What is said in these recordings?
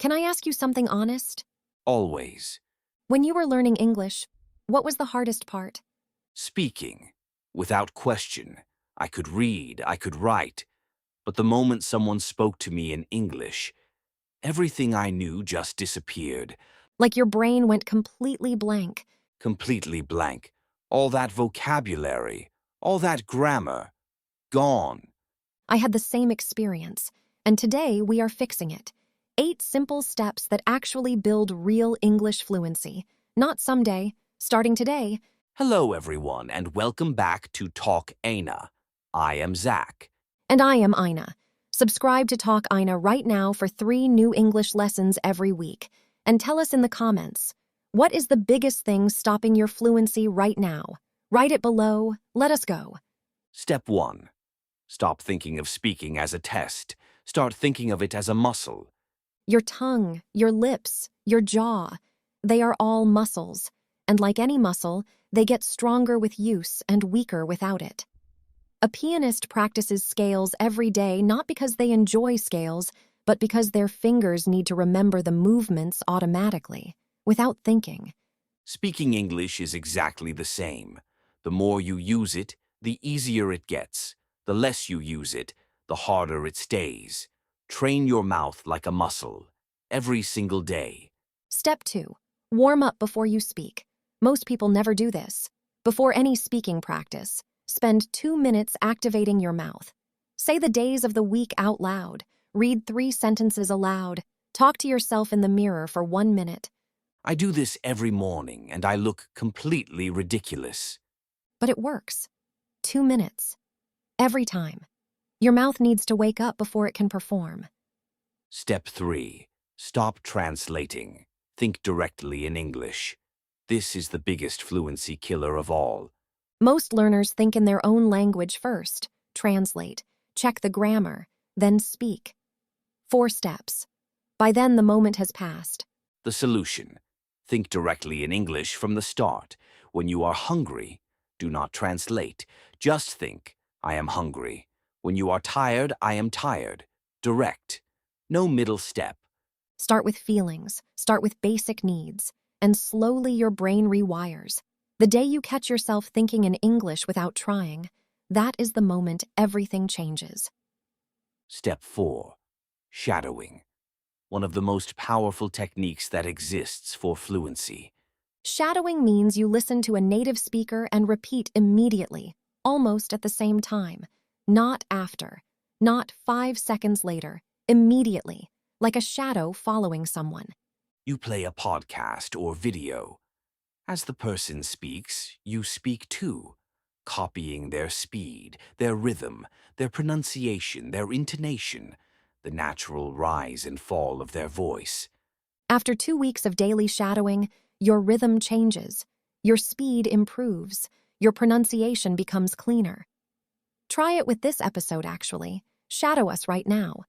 Can I ask you something honest? Always. When you were learning English, what was the hardest part? Speaking. Without question. I could read, I could write. But the moment someone spoke to me in English, everything I knew just disappeared. Like your brain went completely blank. Completely blank. All that vocabulary, all that grammar, gone. I had the same experience, and today we are fixing it. 8 simple steps that actually build real English fluency. Not someday, starting today. Hello, everyone, and welcome back to Talk Eyna. I am Zack. And I am Eyna. Subscribe to Talk Eyna right now for 3 new English lessons every week. And tell us in the comments, what is the biggest thing stopping your fluency right now? Write it below. Let us go. Step 1. Stop thinking of speaking as a test. Start thinking of it as a muscle. Your tongue, your lips, your jaw, they are all muscles. And like any muscle, they get stronger with use and weaker without it. A pianist practices scales every day not because they enjoy scales, but because their fingers need to remember the movements automatically, without thinking. Speaking English is exactly the same. The more you use it, the easier it gets. The less you use it, the harder it stays. Train your mouth like a muscle, every single day. Step 2. Warm up before you speak. Most people never do this. Before any speaking practice, spend 2 minutes activating your mouth. Say the days of the week out loud. Read 3 sentences aloud. Talk to yourself in the mirror for 1 minute. I do this every morning, and I look completely ridiculous. But it works. 2 minutes. Every time. Your mouth needs to wake up before it can perform. Step 3. Stop translating. Think directly in English. This is the biggest fluency killer of all. Most learners think in their own language first, translate, check the grammar, then speak. 4 steps. By then, the moment has passed. The solution. Think directly in English from the start. When you are hungry, do not translate. Just think, I am hungry. When you are tired, I am tired. Direct. No middle step. Start with feelings, start with basic needs, and slowly your brain rewires. The day you catch yourself thinking in English without trying, that is the moment everything changes. Step 4. Shadowing. One of the most powerful techniques that exists for fluency. Shadowing means you listen to a native speaker and repeat immediately, almost at the same time. Not after, not 5 seconds later, immediately, like a shadow following someone. You play a podcast or video. As the person speaks, you speak too, copying their speed, their rhythm, their pronunciation, their intonation, the natural rise and fall of their voice. After 2 weeks of daily shadowing, your rhythm changes, your speed improves, your pronunciation becomes cleaner. Try it with this episode, actually. Shadow us right now.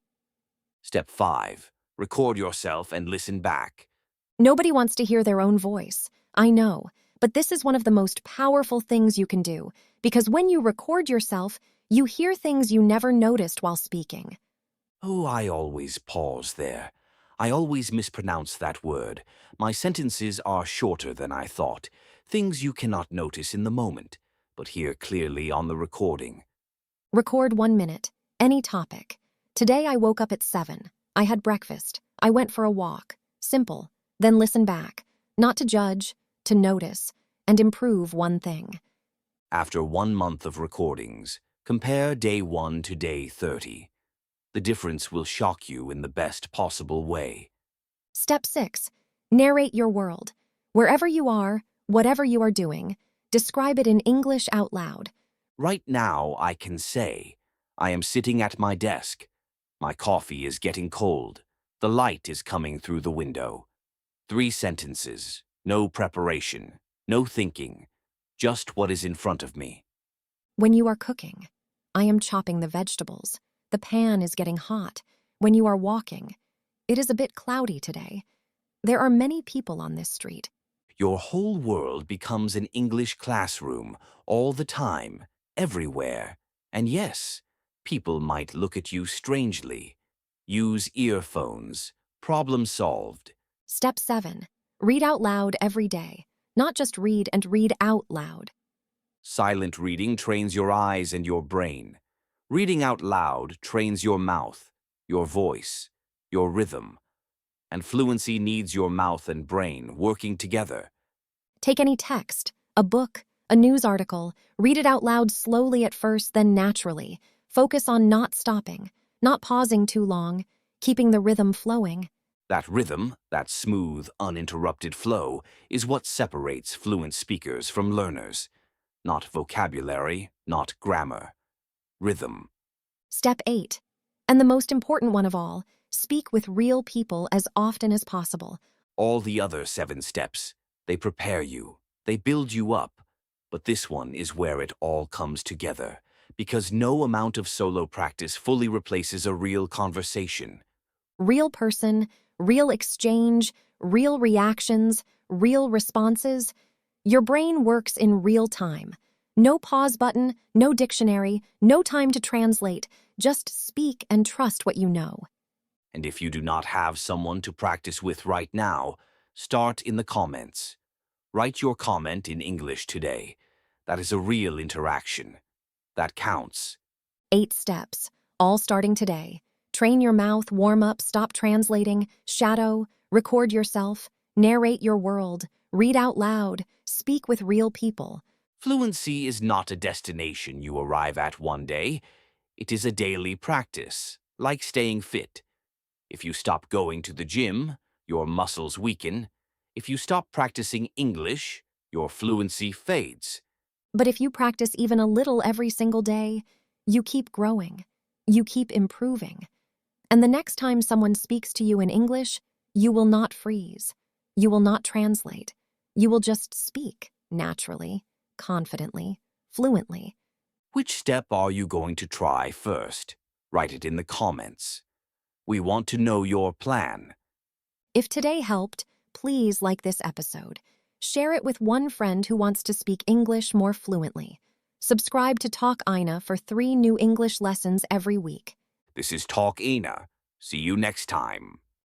Step 5. Record yourself and listen back. Nobody wants to hear their own voice. I know, but this is one of the most powerful things you can do, because when you record yourself, you hear things you never noticed while speaking. Oh, I always pause there. I always mispronounce that word. My sentences are shorter than I thought. Things you cannot notice in the moment, but hear clearly on the recording. Record 1 minute, any topic. Today I woke up at 7. I had breakfast. I went for a walk. Simple. Then listen back. Not to judge, to notice, and improve one thing. After 1 month of recordings, compare day 1 to day 30. The difference will shock you in the best possible way. Step 6. Narrate your world. Wherever you are, whatever you are doing, describe it in English out loud. Right now, I can say, I am sitting at my desk. My coffee is getting cold. The light is coming through the window. 3 sentences, no preparation, no thinking, just what is in front of me. When you are cooking, I am chopping the vegetables. The pan is getting hot. When you are walking, it is a bit cloudy today. There are many people on this street. Your whole world becomes an English classroom all the time, everywhere. And yes, people might look at you strangely. Use earphones. Problem solved. Step 7. Read out loud every day. Not just read and read out loud. Silent reading trains your eyes and your brain. Reading out loud trains your mouth, your voice, your rhythm. And fluency needs your mouth and brain working together. Take any text, a book, a news article, read it out loud slowly at first, then naturally. Focus on not stopping, not pausing too long, keeping the rhythm flowing. That rhythm, that smooth, uninterrupted flow, is what separates fluent speakers from learners. Not vocabulary, not grammar. Rhythm. Step 8. And the most important one of all, speak with real people as often as possible. All the other 7 steps, they prepare you, they build you up. But this one is where it all comes together, because no amount of solo practice fully replaces a real conversation. Real person, real exchange, real reactions, real responses. Your brain works in real time. No pause button, no dictionary, no time to translate. Just speak and trust what you know. And if you do not have someone to practice with right now, start in the comments. Write your comment in English today. That is a real interaction. That counts. 8 steps, all starting today. Train your mouth, warm up, stop translating, shadow, record yourself, narrate your world, read out loud, speak with real people. Fluency is not a destination you arrive at one day. It is a daily practice, like staying fit. If you stop going to the gym, your muscles weaken. If you stop practicing English, your fluency fades. But if you practice even a little every single day, you keep growing, you keep improving. And the next time someone speaks to you in English, you will not freeze. You will not translate. You will just speak naturally, confidently, fluently. Which step are you going to try first? Write it in the comments. We want to know your plan. If today helped, please like this episode. Share it with one friend who wants to speak English more fluently. Subscribe to Talk Eyna for 3 new English lessons every week. This is Talk Eyna. See you next time.